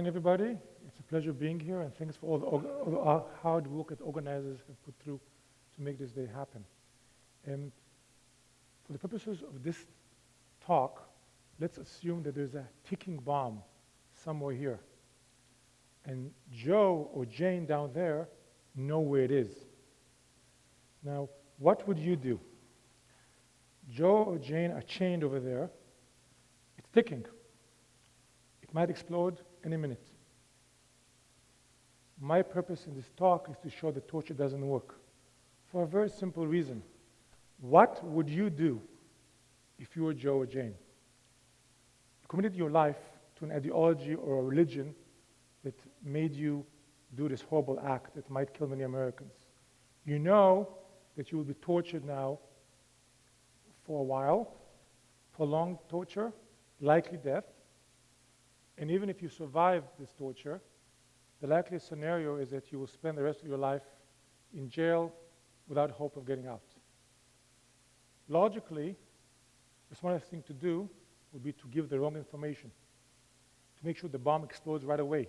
morning, everybody. It's a pleasure being here, and thanks for all the hard work that organizers have put through to make this day happen. For the purposes of this talk, let's assume that there's a ticking bomb somewhere here. And Joe or Jane down there know where it is. Now, what would you do? Joe or Jane are chained over there. It's ticking. It might explode any minute. My purpose in this talk is to show that torture doesn't work for a very simple reason. What would you do if you were Joe or Jane? You committed your life to an ideology or a religion that made you do this horrible act that might kill many Americans. You know that you will be tortured now for a while, prolonged torture, likely death, and even if you survive this torture, the likely scenario is that you will spend the rest of your life in jail without hope of getting out. Logically, the smartest thing to do would be to give the wrong information, to make sure the bomb explodes right away,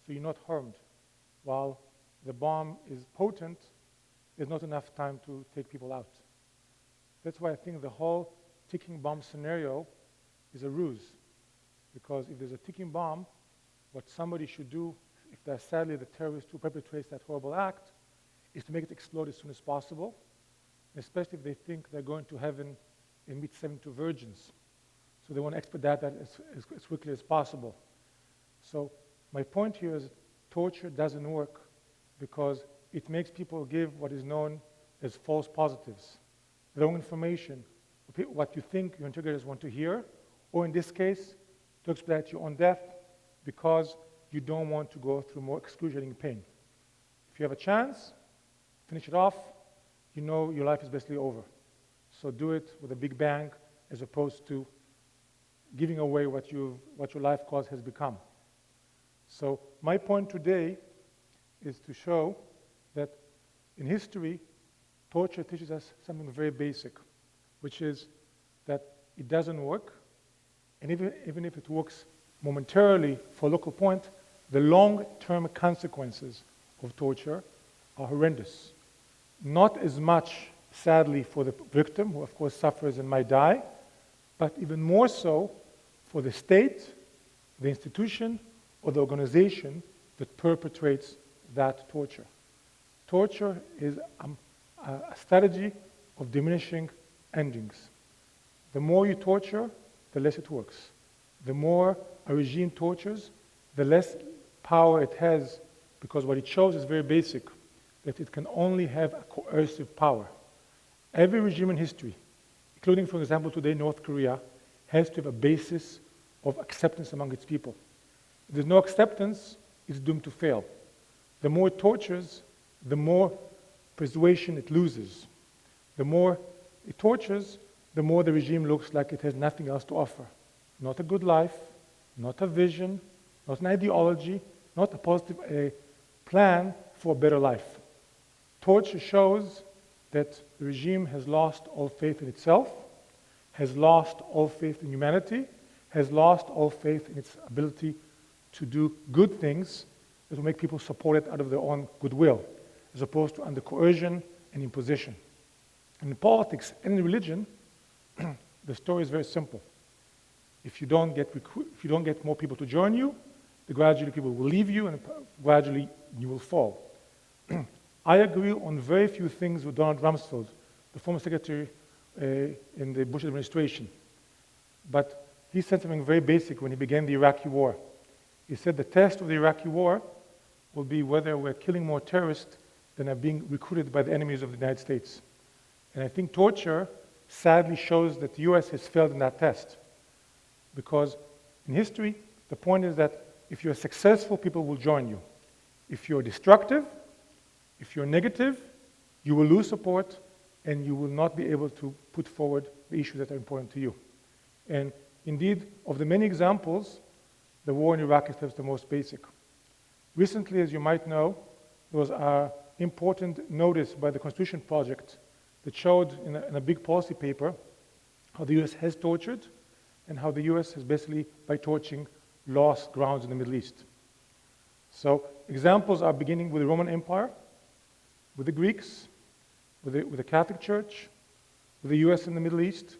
so you're not harmed. While the bomb is potent, there's not enough time to take people out. That's why I think the whole ticking bomb scenario is a ruse. Because if there's a ticking bomb, what somebody should do, if they're sadly the terrorist who perpetrates that horrible act, is to make it explode as soon as possible, especially if they think they're going to heaven and meet 72 virgins. So they want to expedite that as quickly as possible. So my point here is torture doesn't work because it makes people give what is known as false positives, the wrong information, what you think your interrogators want to hear, or in this case, to expedite your own death because you don't want to go through more excruciating pain. If you have a chance, finish it off, you know your life is basically over. So do it with a big bang as opposed to giving away what your life cause has become. So my point today is to show that in history, torture teaches us something very basic, which is that it doesn't work. And even if it works momentarily for a local point, the long-term consequences of torture are horrendous. Not as much, sadly, for the victim, who of course suffers and might die, but even more so for the state, the institution, or the organization that perpetrates that torture. Torture is a strategy of diminishing endings. The more you torture, the less it works. The more a regime tortures, the less power it has, because what it shows is very basic, that it can only have a coercive power. Every regime in history, including, for example, today North Korea, has to have a basis of acceptance among its people. If there's no acceptance, it's doomed to fail. The more it tortures, the more persuasion it loses. The more it tortures, the more the regime looks like it has nothing else to offer. Not a good life, not a vision, not an ideology, not a positive plan for a better life. Torture shows that the regime has lost all faith in itself, has lost all faith in humanity, has lost all faith in its ability to do good things that will make people support it out of their own goodwill, as opposed to under coercion and imposition. And in politics and in religion, the story is very simple. If you don't get more people to join you, then gradually people will leave you and gradually you will fall. I agree on very few things with Donald Rumsfeld, the former secretary in the Bush administration. But he said something very basic when he began the Iraqi war. He said the test of the Iraqi war will be whether we're killing more terrorists than are being recruited by the enemies of the United States. And I think torture sadly shows that the US has failed in that test. Because in history, the point is that if you're successful, people will join you. If you're destructive, if you're negative, you will lose support and you will not be able to put forward the issues that are important to you. And indeed, of the many examples, the war in Iraq is perhaps the most basic. Recently, as you might know, there was an important notice by the Constitution Project that showed in a big policy paper how the US has tortured and how the US has basically, by torturing, lost grounds in the Middle East. So examples are beginning with the Roman Empire, with the Greeks, with the Catholic Church, with the US and the Middle East.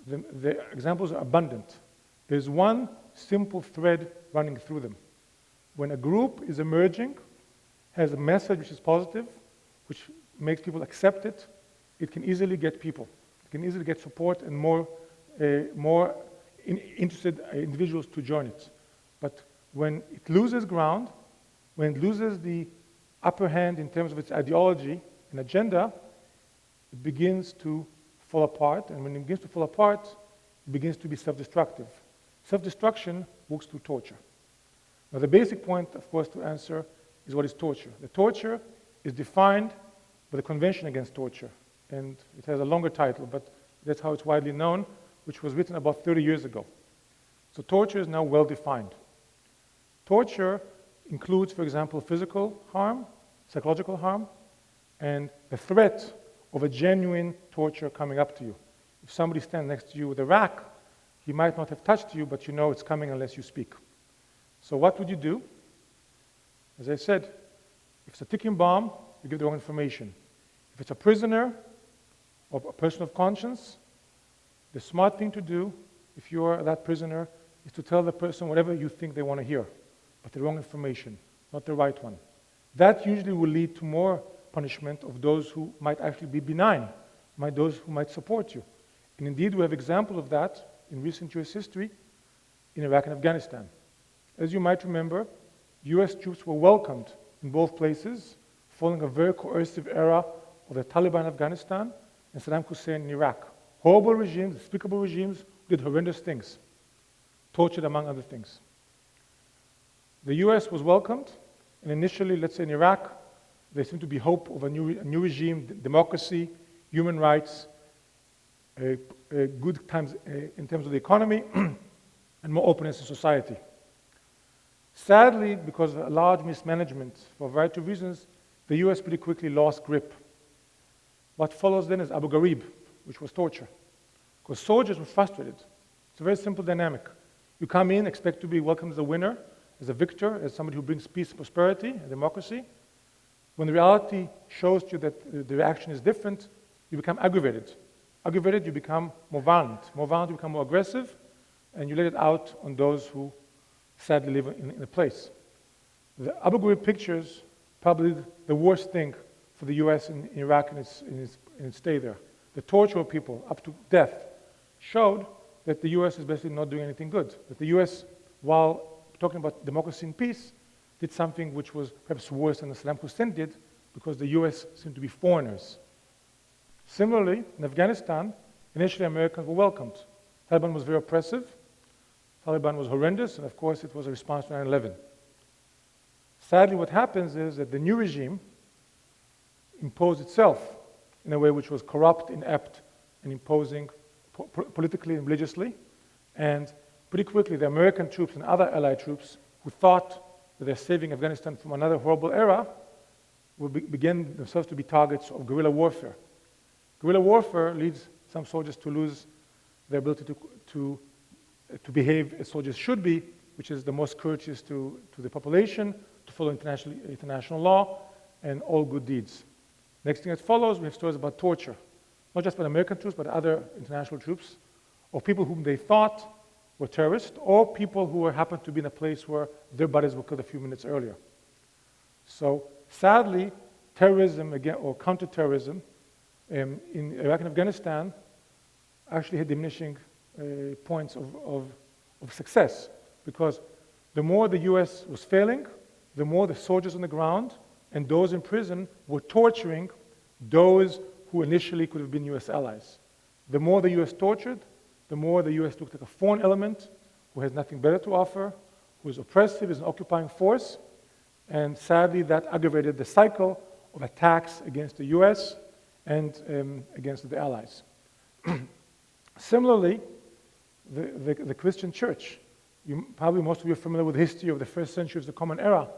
The examples are abundant. There's one simple thread running through them. When a group is emerging, has a message which is positive, which makes people accept it, it can easily get people. It can easily get support and more interested individuals to join it. But when it loses ground, when it loses the upper hand in terms of its ideology and agenda, it begins to fall apart. And when it begins to fall apart, it begins to be self-destructive. Self-destruction works through torture. Now, the basic point, of course, to answer is what is torture. The torture is defined by the Convention Against Torture, and it has a longer title, but that's how it's widely known, which was written about 30 years ago. So torture is now well defined. Torture includes, for example, physical harm, psychological harm, and the threat of a genuine torture coming up to you. If somebody stands next to you with a rack, he might not have touched you, but you know it's coming unless you speak. So what would you do? As I said, if it's a ticking bomb, you give the wrong information. If it's a prisoner or a person of conscience, the smart thing to do, if you are that prisoner, is to tell the person whatever you think they want to hear, but the wrong information, not the right one. That usually will lead to more punishment of those who might actually be benign, those who might support you. And indeed, we have examples of that in recent US history in Iraq and Afghanistan. As you might remember, US troops were welcomed in both places following a very coercive era of the Taliban in Afghanistan and Saddam Hussein in Iraq. Horrible regimes, despicable regimes, did horrendous things, tortured among other things. The US was welcomed, and initially, let's say in Iraq, there seemed to be hope of a new regime, democracy, human rights, good times in terms of the economy, and more openness in society. Sadly, because of a large mismanagement for a variety of reasons, the US pretty quickly lost grip. What follows then is Abu Ghraib, which was torture, because soldiers were frustrated. It's a very simple dynamic. You come in, expect to be welcomed as a winner, as a victor, as somebody who brings peace, prosperity, and democracy. When the reality shows you that the reaction is different, you become aggravated. Aggravated, you become more violent. More violent, you become more aggressive, and you let it out on those who sadly live in the place. The Abu Ghraib pictures probably the worst thing for the US in Iraq in its stay there. The torture of people up to death showed that the US is basically not doing anything good. That the US, while talking about democracy and peace, did something which was perhaps worse than Saddam Hussein did, because the US seemed to be foreigners. Similarly, in Afghanistan, initially Americans were welcomed. Taliban was very oppressive. Taliban was horrendous, and of course it was a response to 9/11. Sadly, what happens is that the new regime imposed itself in a way which was corrupt, inept, and imposing politically and religiously. And pretty quickly, the American troops and other allied troops who thought that they're saving Afghanistan from another horrible era will begin themselves to be targets of guerrilla warfare. Guerrilla warfare leads some soldiers to lose their ability to behave as soldiers should be, which is the most courteous to the population, to follow international law, and all good deeds. Next thing that follows, we have stories about torture, not just by American troops, but other international troops, of people whom they thought were terrorists, or people who happened to be in a place where their bodies were killed a few minutes earlier. So sadly, terrorism again, or counterterrorism, in Iraq and Afghanistan actually had diminishing points of success, because the more the US was failing, the more the soldiers on the ground and those in prison were torturing those who initially could have been US allies. The more the US tortured, the more the US looked like a foreign element who has nothing better to offer, who is oppressive, is an occupying force, and sadly that aggravated the cycle of attacks against the US and against the allies. Similarly, the Christian church, probably most of you are familiar with the history of the first century of the Common Era,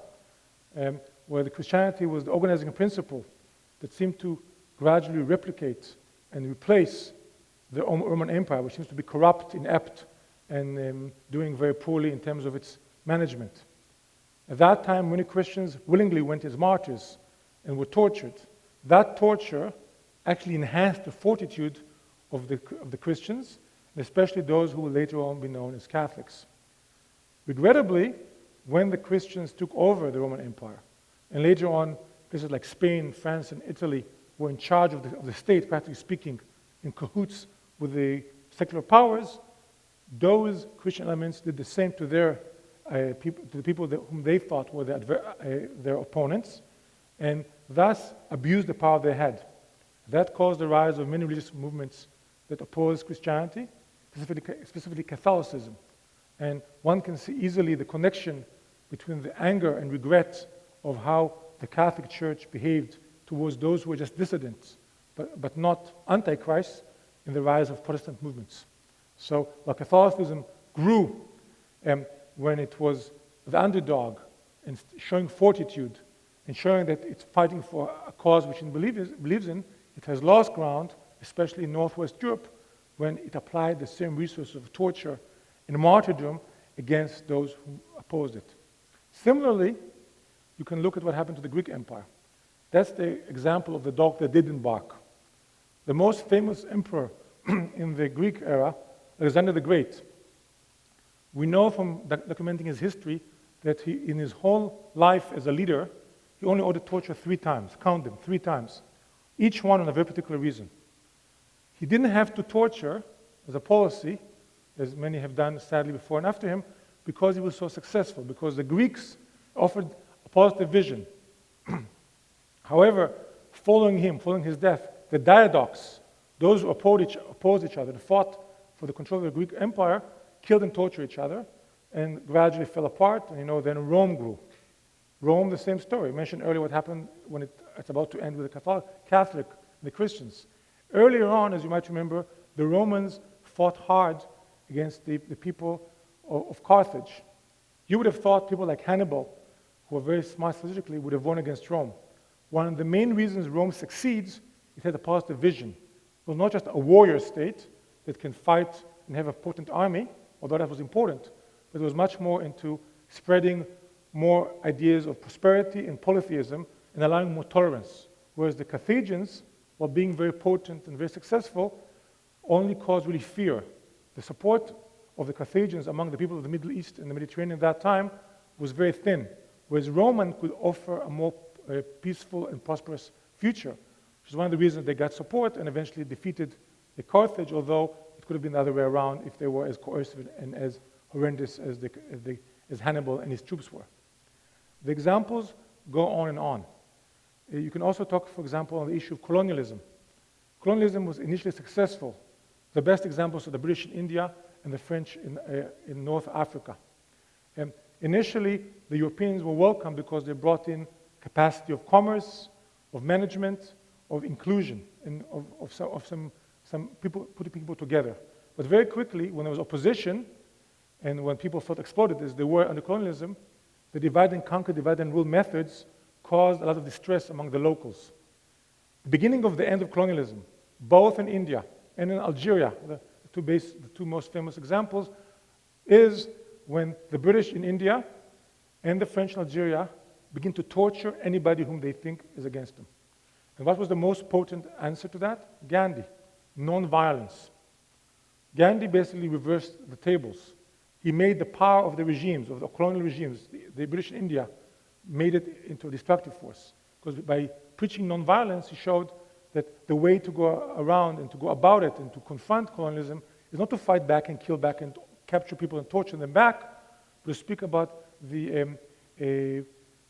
where the Christianity was the organizing principle that seemed to gradually replicate and replace the Roman Empire, which seems to be corrupt, inept, and doing very poorly in terms of its management. At that time, many Christians willingly went as martyrs and were tortured. That torture actually enhanced the fortitude of the Christians, and especially those who will later on be known as Catholics. Regrettably, when the Christians took over the Roman Empire, and later on places like Spain, France, and Italy were in charge of the state, practically speaking, in cahoots with the secular powers, those Christian elements did the same to the people whom they thought were their opponents, and thus abused the power they had. That caused the rise of many religious movements that opposed Christianity, specifically Catholicism. And one can see easily the connection between the anger and regret of how the Catholic Church behaved towards those who were just dissidents, but not antichrists, in the rise of Protestant movements. So while Catholicism grew when it was the underdog and showing fortitude and showing that it's fighting for a cause which it believes in, it has lost ground, especially in Northwest Europe, when it applied the same resources of torture and martyrdom against those who opposed it. Similarly, you can look at what happened to the Greek Empire. That's the example of the dog that didn't bark. The most famous emperor in the Greek era, Alexander the Great, we know from documenting his history that he, in his whole life as a leader, he only ordered torture 3 times. Count them, 3 times. Each one on a very particular reason. He didn't have to torture as a policy, as many have done sadly before and after him, because he was so successful, because the Greeks offered a positive vision. However, following his death, the diadoques, those who opposed each other and fought for the control of the Greek Empire, killed and tortured each other and gradually fell apart, and then Rome grew. Rome, the same story. I mentioned earlier what happened when it's about to end with the Catholic and the Christians. Earlier on, as you might remember, the Romans fought hard against the people of Carthage. You would have thought people like Hannibal, who were very smart strategically, would have won against Rome. One of the main reasons Rome succeeds, it had a positive vision. It was not just a warrior state that can fight and have a potent army, although that was important, but it was much more into spreading more ideas of prosperity and polytheism and allowing more tolerance. Whereas the Carthaginians, while being very potent and very successful, only caused really fear. The support of the Carthaginians among the people of the Middle East and the Mediterranean at that time was very thin, whereas Roman could offer a more peaceful and prosperous future, which is one of the reasons they got support and eventually defeated the Carthage, although it could have been the other way around if they were as coercive and as horrendous as Hannibal and his troops were. The examples go on and on. You can also talk, for example, on the issue of colonialism. Colonialism was initially successful. The best examples are the British in India and the French in North Africa. Initially, the Europeans were welcome because they brought in capacity of commerce, of management, of inclusion, and of some people putting people together. But very quickly, when there was opposition, and when people felt exploited as they were under colonialism, the divide and conquer, divide and rule methods caused a lot of distress among the locals. The beginning of the end of colonialism, both in India and in Algeria, the two most famous examples, is when the British in India and the French in Algeria begin to torture anybody whom they think is against them. And what was the most potent answer to that? Gandhi, nonviolence. Gandhi basically reversed the tables. He made the power of the regimes, of the colonial regimes, the British in India, made it into a destructive force. Because by preaching nonviolence, he showed that the way to go around and to go about it and to confront colonialism is not to fight back and kill back and capture people and torture them back, but to speak about the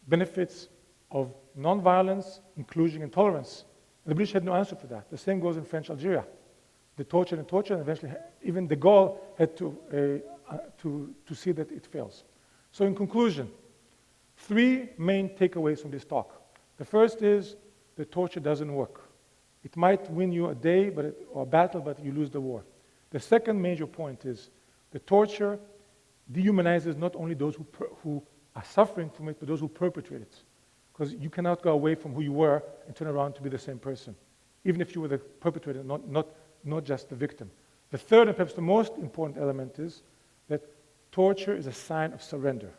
benefits of nonviolence, inclusion, and tolerance. And the British had no answer for that. The same goes in French Algeria. They tortured and tortured, and eventually even de Gaulle had to see that it fails. So in conclusion, 3 main takeaways from this talk. The first is that torture doesn't work. It might win you a day or a battle, but you lose the war. The second major point is that torture dehumanizes not only those who are suffering from it, but those who perpetrate it. Because you cannot go away from who you were and turn around to be the same person, even if you were the perpetrator, not just the victim. The third and perhaps the most important element is that torture is a sign of surrender.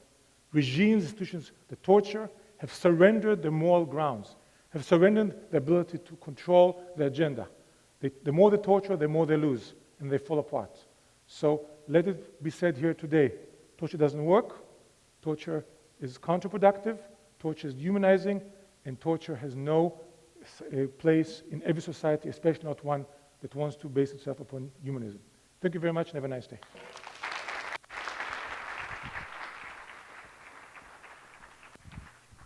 regimes, institutions that torture have surrendered their moral grounds, have surrendered the ability to control the agenda. The more they torture, the more they lose, and they fall apart. So let it be said here today, torture doesn't work, torture is counterproductive, torture is dehumanizing, and torture has no place in every society, especially not one that wants to base itself upon humanism. Thank you very much and have a nice day.